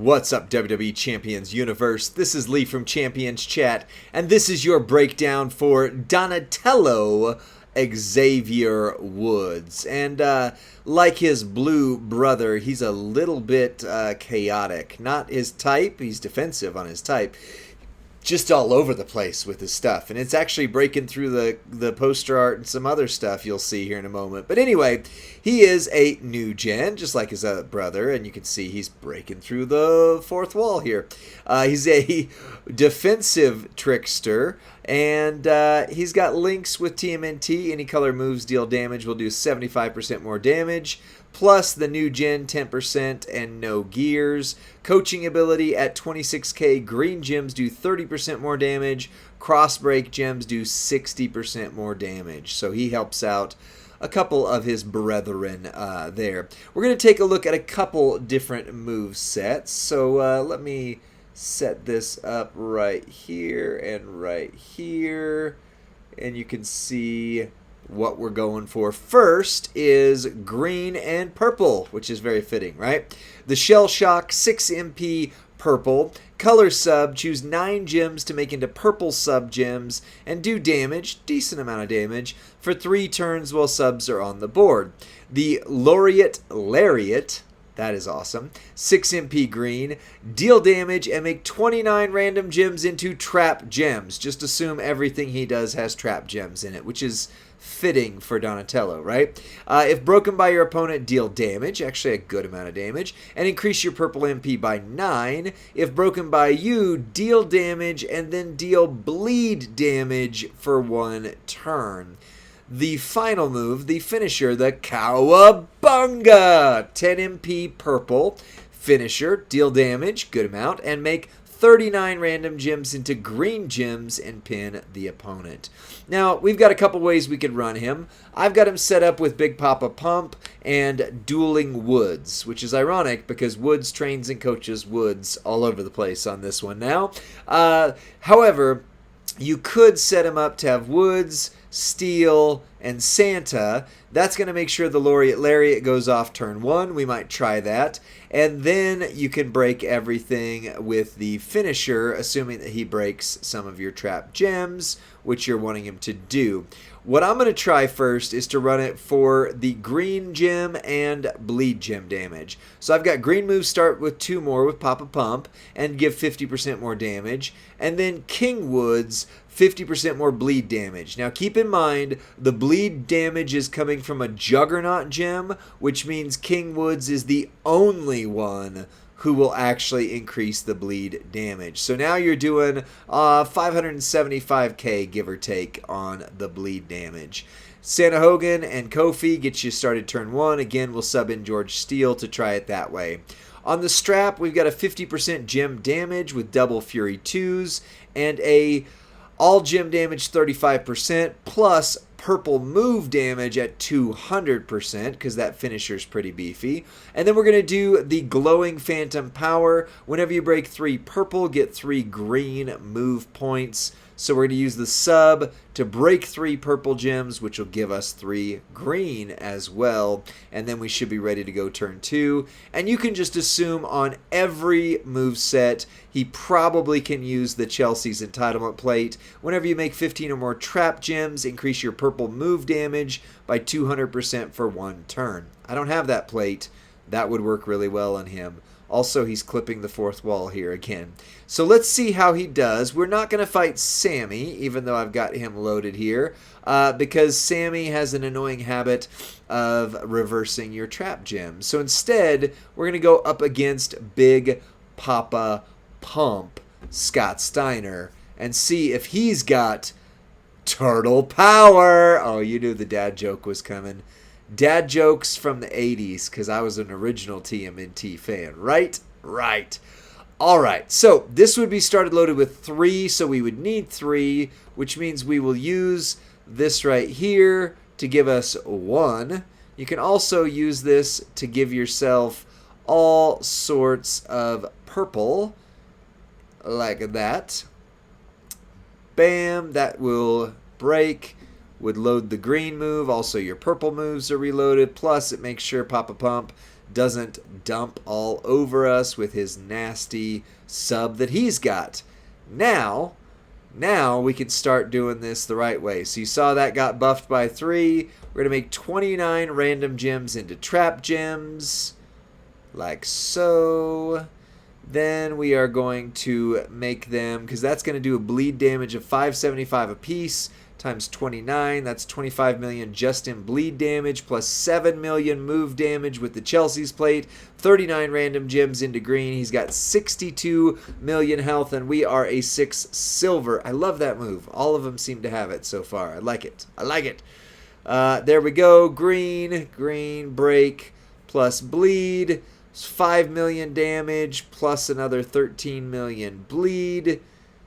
What's up, WWE Champions Universe? This is Lee from Champions Chat, and this is your breakdown for Donatello Xavier Woods. And like his blue brother, he's a little bit chaotic. Not his type, he's defensive on his type. Just all over the place with his stuff, and it's actually breaking through the poster art and some other stuff you'll see here in a moment. But anyway, he is a new gen, just like his brother, and you can see he's breaking through the fourth wall here. He's a defensive trickster, and he's got links with TMNT. Any color moves deal damage will do 75% more damage. Plus the new gen 10% and no gears. Coaching ability at 26k, green gems do 30% more damage. Cross break gems do 60% more damage. So he helps out a couple of his brethren there. We're going to take a look at a couple different move sets. So let me set this up right here and right here. And you can see what we're going for. First is green and purple, which is very fitting, right? The Shell Shock 6 MP purple. Color sub, choose 9 gems to make into purple sub gems and do damage, decent amount of damage, for 3 turns while subs are on the board. The Laureate Lariat, that is awesome. 6 MP green. Deal damage and make 29 random gems into trap gems. Just assume everything he does has trap gems in it, which is fitting for Donatello, right? If broken by your opponent, deal damage, actually a good amount of damage, and increase your purple MP by 9. If broken by you, deal damage and then deal bleed damage for 1 turn. The final move, the finisher, the Cowabunga! 10 MP purple. Finisher, deal damage, good amount, and make 39 random gems into green gems and pin the opponent. Now, we've got a couple ways we could run him. I've got him set up with Big Papa Pump and Dueling Woods, which is ironic because Woods trains and coaches Woods all over the place on this one now. However, you could set him up to have Woods, Steel, and Santa. That's going to make sure the Laureate Lariat goes off turn 1. We might try that. And then you can break everything with the finisher, assuming that he breaks some of your trap gems, which you're wanting him to do. What I'm going to try first is to run it for the green gem and bleed gem damage. So I've got green moves start with 2 more with Papa Pump and give 50% more damage. And then King Woods, 50% more bleed damage. Now keep in mind, the bleed damage is coming from a Juggernaut gem, which means King Woods is the only one who will actually increase the bleed damage. So now you're doing 575k, give or take, on the bleed damage. Santa Hogan and Kofi get you started turn 1. Again, we'll sub in George Steele to try it that way. On the strap, we've got a 50% gem damage with double Fury 2s and a all gem damage 35% plus purple move damage at 200% because that finisher is pretty beefy. And then we're going to do the glowing phantom power. Whenever you break 3 purple, get 3 green move points. So we're going to use the sub to break 3 purple gems, which will give us 3 green as well. And then we should be ready to go turn 2. And you can just assume on every move set, he probably can use the Chelsea's entitlement plate. Whenever you make 15 or more trap gems, increase your purple move damage by 200% for 1 turn. I don't have that plate. That would work really well on him. Also, he's clipping the fourth wall here again. So let's see how he does. We're not going to fight Sammy, even though I've got him loaded here, because Sammy has an annoying habit of reversing your trap gems. So instead, we're going to go up against Big Papa Pump, Scott Steiner, and see if he's got turtle power. Oh, you knew the dad joke was coming. Dad jokes from the 80s, because I was an original TMNT fan, right? Right. All right, so this would be started loaded with 3, so we would need 3, which means we will use this right here to give us 1. You can also use this to give yourself all sorts of purple, like that. Bam, that will break. Would load the green move. Also, your purple moves are reloaded. Plus, it makes sure Papa Pump doesn't dump all over us with his nasty sub that he's got. Now we can start doing this the right way. So you saw that got buffed by 3. We're going to make 29 random gems into trap gems, like so. Then we are going to make them, because that's going to do a bleed damage of 575 apiece, times 29. That's 25 million just in bleed damage, plus 7 million move damage with the Chelsea's plate. 39 random gems into green. He's got 62 million health, and we are a 6 silver. I love that move. All of them seem to have it so far. I like it. There we go. Green, break, plus bleed. 5 million damage, plus another 13 million bleed.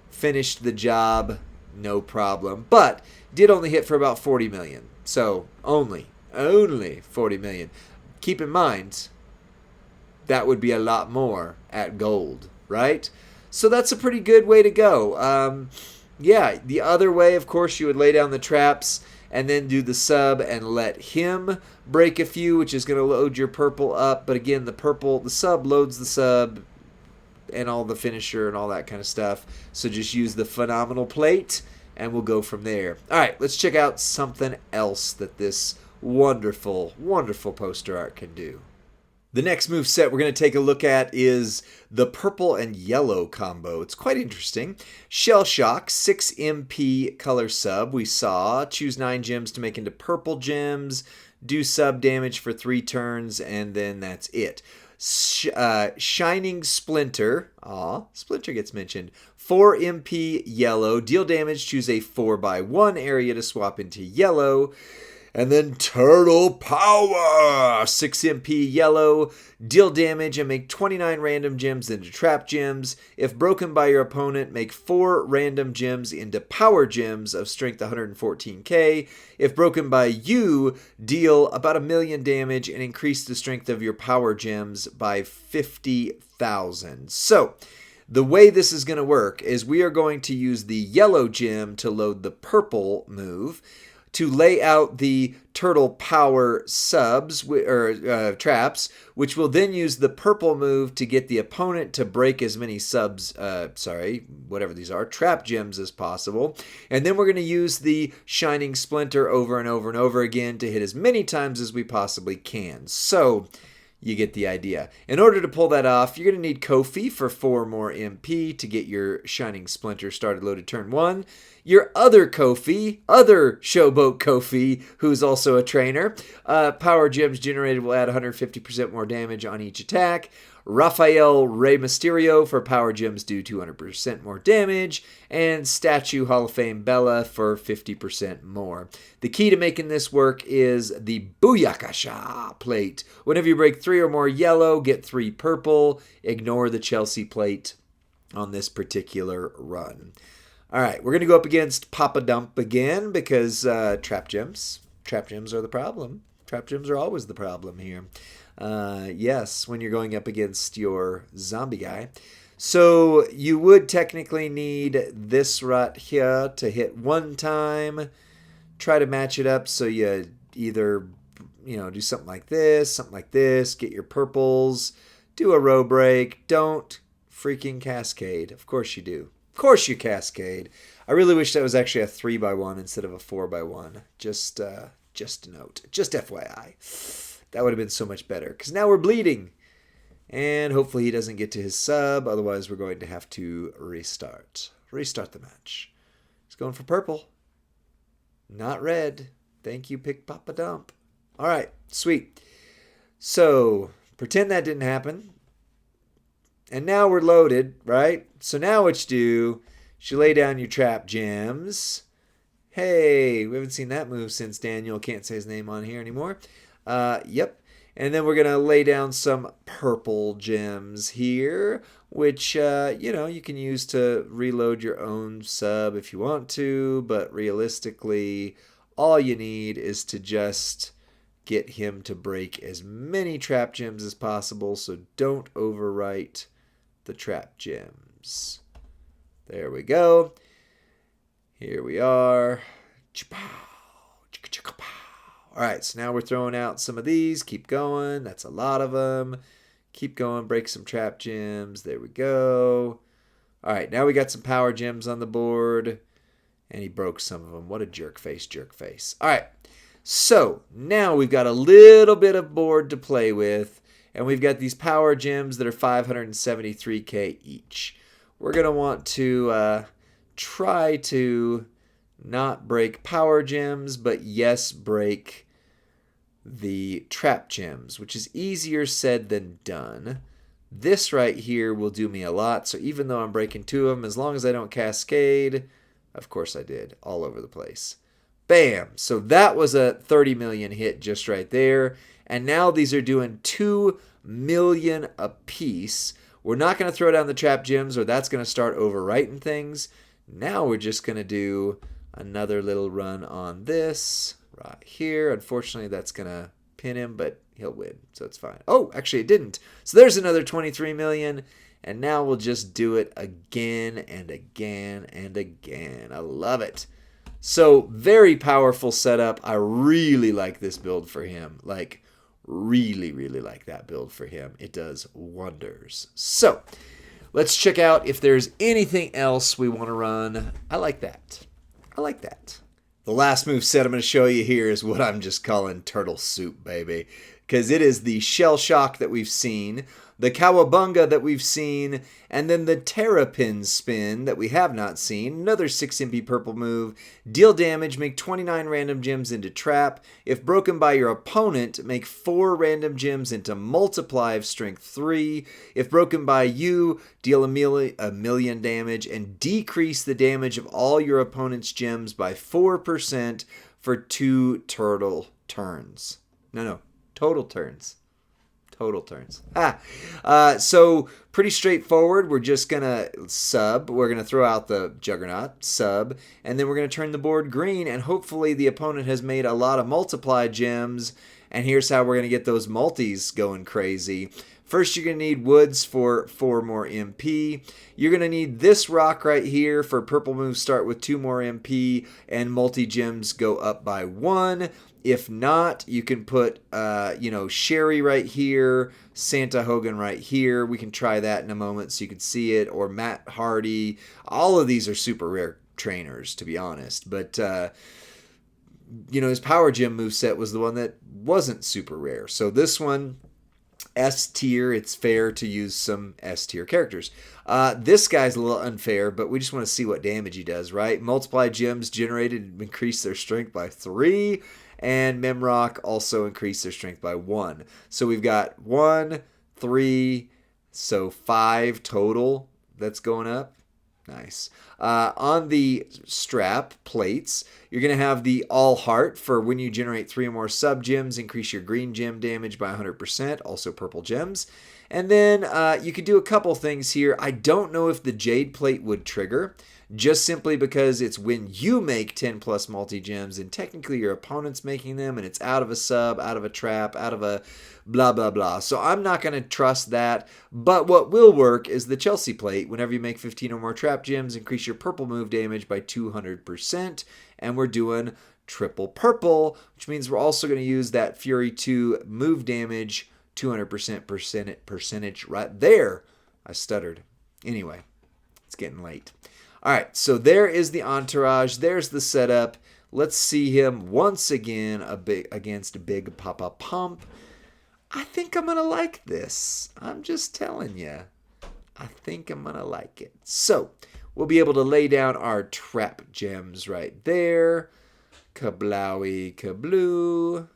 Finished the job. No problem. But did only hit for about 40 million. So only 40 million. Keep in mind, that would be a lot more at gold, right? So that's a pretty good way to go. Yeah, the other way, of course, you would lay down the traps and then do the sub and let him break a few, which is going to load your purple up. But again, the sub loads the sub and all the finisher and all that kind of stuff. So just use the phenomenal plate and we'll go from there. All right, let's check out something else that this wonderful, wonderful poster art can do. The next move set we're going to take a look at is the purple and yellow combo. It's quite interesting. Shell Shock, 6 MP color sub. We saw choose 9 gems to make into purple gems, do sub damage for 3 turns, and then that's it. Shining Splinter. Splinter gets mentioned. 4 MP yellow. Deal damage. Choose a 4x1 area to swap into yellow. And then Turtle Power. 6 MP yellow. Deal damage and make 29 random gems into trap gems. If broken by your opponent, make 4 random gems into power gems of strength 114k. If broken by you, deal about 1 million damage and increase the strength of your power gems by 50,000. So, the way this is going to work is we are going to use the yellow gem to load the purple move, to lay out the turtle power subs or traps, which will then use the purple move to get the opponent to break as many whatever these are, trap gems as possible. And then we're going to use the Shining Splinter over and over and over again to hit as many times as we possibly can. So you get the idea. In order to pull that off, you're going to need Kofi for 4 more MP to get your Shining Splinter started loaded turn 1. Your other Kofi, other Showboat Kofi, who's also a trainer. Power gems generated will add 150% more damage on each attack. Raphael Rey Mysterio for power gems do 200% more damage. And Statue Hall of Fame Bella for 50% more. The key to making this work is the Booyakasha plate. Whenever you break 3 or more yellow, get 3 purple. Ignore the Chelsea plate on this particular run. All right, we're going to go up against Papa Dump again because trap gems are the problem. Trap gems are always the problem here. Yes, when you're going up against your zombie guy. So you would technically need this right here to hit 1 time. Try to match it up so you either, do something like this, get your purples, do a row break. Don't freaking cascade. Of course you do. Of course you cascade. I really wish that was actually a 3x1 instead of a 4x1. Just a note. Just FYI. That would have been so much better. Because now we're bleeding. And hopefully he doesn't get to his sub. Otherwise we're going to have to restart. Restart the match. He's going for purple. Not red. Thank you, Pick Papa Dump. Alright, sweet. So, pretend that didn't happen. And now we're loaded, right? So now what you lay down your trap gems. Hey, we haven't seen that move since Daniel can't say his name on here anymore. Yep. And then we're going to lay down some purple gems here, which, you can use to reload your own sub if you want to. But realistically, all you need is to just get him to break as many trap gems as possible. So don't overwrite the trap gems. There we go. Here we are. All right, so now we're throwing out some of these. Keep going. That's a lot of them. Keep going. Break some trap gems. There we go. All right, now we got some power gems on the board. And he broke some of them. What a jerk face, jerk face. All right, so now we've got a little bit of board to play with. And we've got these power gems that are 573k each. We're going to want to try to not break power gems, but yes, break the trap gems, which is easier said than done. This right here will do me a lot. So even though I'm breaking 2 of them, as long as I don't cascade, of course I did, all over the place. Bam! So that was a 30 million hit just right there. And now these are doing 2 million a piece. We're not going to throw down the trap gems or that's going to start overwriting things. Now we're just going to do another little run on this right here. Unfortunately, that's going to pin him, but he'll win, so it's fine. Oh, actually it didn't. So there's another 23 million. And now we'll just do it again and again and again. I love it. So very powerful setup. I really like this build for him. Like really, really like that build for him. It does wonders. So let's check out if there's anything else we want to run. I like that. I like that. The last move set I'm going to show you here is what I'm just calling turtle soup, baby. Because it is the Shell Shock that we've seen, the Cowabunga that we've seen, and then the Terrapin Spin that we have not seen. Another 6 MP purple move. Deal damage, make 29 random gems into trap. If broken by your opponent, make 4 random gems into multiply of strength 3. If broken by you, deal a million damage and decrease the damage of all your opponent's gems by 4% for 2 turtle turns. No. Total turns. So pretty straightforward. We're just going to sub. We're going to throw out the Juggernaut, sub, and then we're going to turn the board green, and hopefully the opponent has made a lot of multiply gems, and here's how we're going to get those multis going crazy. First, you're going to need woods for 4 more MP. You're going to need this rock right here for purple moves start with 2 more MP, and multi-gems go up by 1. If not, you can put, Sherry right here, Santa Hogan right here. We can try that in a moment so you can see it. Or Matt Hardy. All of these are super rare trainers, to be honest. But, his Power Gem moveset was the one that wasn't super rare. So this one, S tier, it's fair to use some S tier characters. This guy's a little unfair, but we just want to see what damage he does, right? Multiply gems generated increase their strength by 3. And Memrock also increased their strength by 1. So we've got 1, 3, so 5 total that's going up. Nice. On the strap plates, you're going to have the All Heart for when you generate 3 or more sub gems, increase your green gem damage by 100%, also purple gems. And then you could do a couple things here. I don't know if the Jade plate would trigger, just simply because it's when you make 10 plus multi-gems and technically your opponent's making them and it's out of a sub, out of a trap, out of a blah, blah, blah. So I'm not going to trust that. But what will work is the Chelsea plate. Whenever you make 15 or more trap gems, increase your purple move damage by 200%. And we're doing triple purple, which means we're also going to use that Fury 2 move damage 200% percentage right there. I stuttered. Anyway, it's getting late. All right, so there is the entourage. There's the setup. Let's see him once again against Big Papa Pump. I think I'm going to like this. I'm just telling you. I think I'm going to like it. So we'll be able to lay down our trap gems right there. Kablowy kabloo.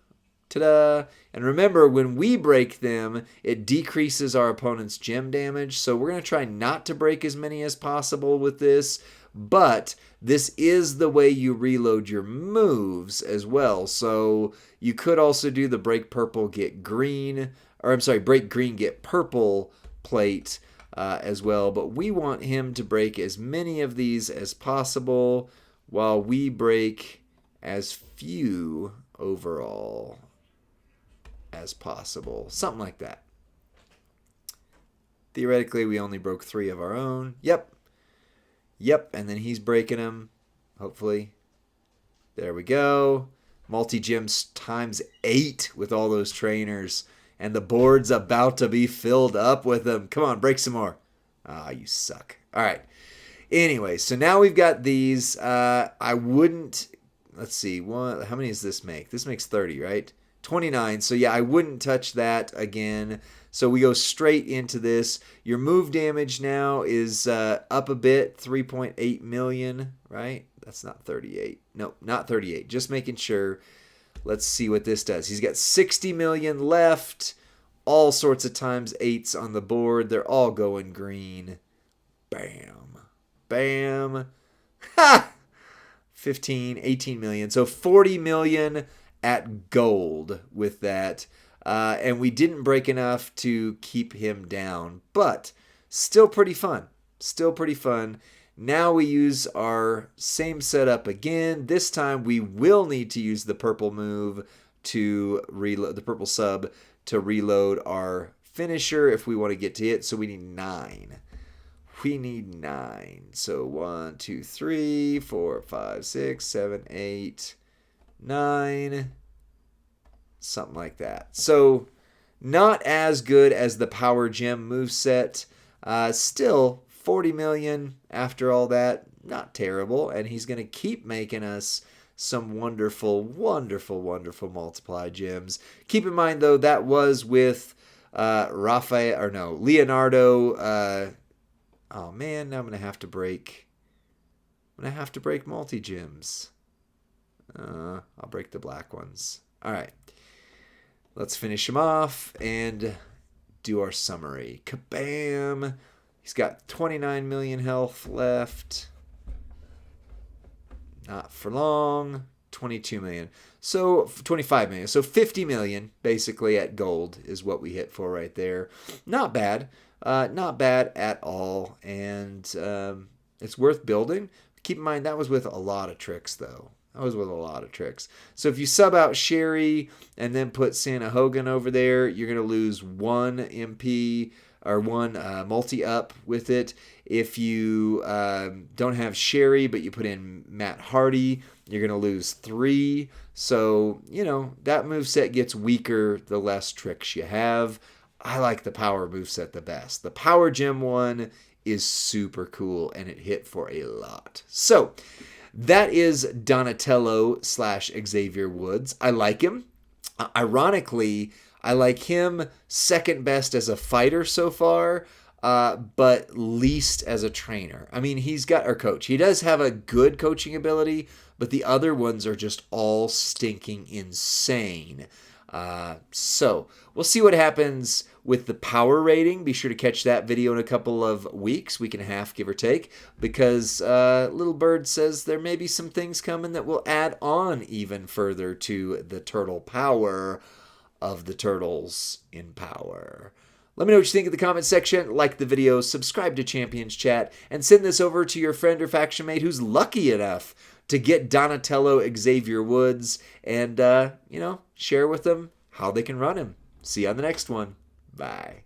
Ta-da! And remember, when we break them, it decreases our opponent's gem damage. So we're going to try not to break as many as possible with this. But this is the way you reload your moves as well. So you could also do the break purple, get green. Or I'm sorry, break green, get purple plate as well. But we want him to break as many of these as possible while we break as few overall as possible. Something like that. Theoretically, we only broke 3 of our own. Yep. And then he's breaking them. Hopefully. There we go. Multi-gyms times 8 with all those trainers. And the board's about to be filled up with them. Come on, break some more. Ah, you suck. All right. Anyway, so now we've got these. I wouldn't... Let's see. How many does this make? This makes 30, right? 29. So yeah, I wouldn't touch that again. So we go straight into this. Your move damage now is up a bit, 3.8 million, right? That's not 38. No, not 38. Just making sure. Let's see what this does. He's got 60 million left. All sorts of times 8s on the board. They're all going green. Bam. Bam. Ha! 15, 18 million. So 40 million at gold with that. And we didn't break enough to keep him down. But still pretty fun. Still pretty fun. Now we use our same setup again. This time we will need to use the purple move to reload, the purple sub to reload our finisher if we want to get to it. So we need 9. We need 9. So 1, 2, 3, 4, 5, 6, 7, 8, 9. Something like that. So not as good as the Power Gem moveset. Still 40 million after all that. Not terrible. And he's going to keep making us some wonderful, wonderful, wonderful multiply gems. Keep in mind, though, that was with Leonardo. Oh, man, now I'm going to have to break. I'm going to have to break multi-gems. I'll break the black ones. All right. Let's finish him off and do our summary. Kabam! He's got 29 million health left. Not for long. 22 million. So 25 million. So 50 million basically at gold is what we hit for right there. Not bad. Not bad at all. And it's worth building. Keep in mind that was with a lot of tricks though. That was with a lot of tricks. So if you sub out Sherry and then put Santa Hogan over there, you're going to lose 1 MP or 1 multi-up with it. If you don't have Sherry, but you put in Matt Hardy, you're going to lose 3. So, that moveset gets weaker the less tricks you have. I like the power moveset the best. The Power Gem one is super cool, and it hit for a lot. So, that is Donatello / Xavier Woods. I like him. Ironically, I like him second best as a fighter so far, but least as a trainer. I mean, coach. He does have a good coaching ability, but the other ones are just all stinking insane. So we'll see what happens with the power rating. Be sure to catch that video in a couple of weeks, week and a half, give or take, because Little Bird says there may be some things coming that will add on even further to the turtle power of the turtles in power. Let me know what you think in the comment section. Like the video, subscribe to Champions Chat, and send this over to your friend or faction mate who's lucky enough to get Donatello Xavier Woods and, share with them how they can run him. See you on the next one. Bye.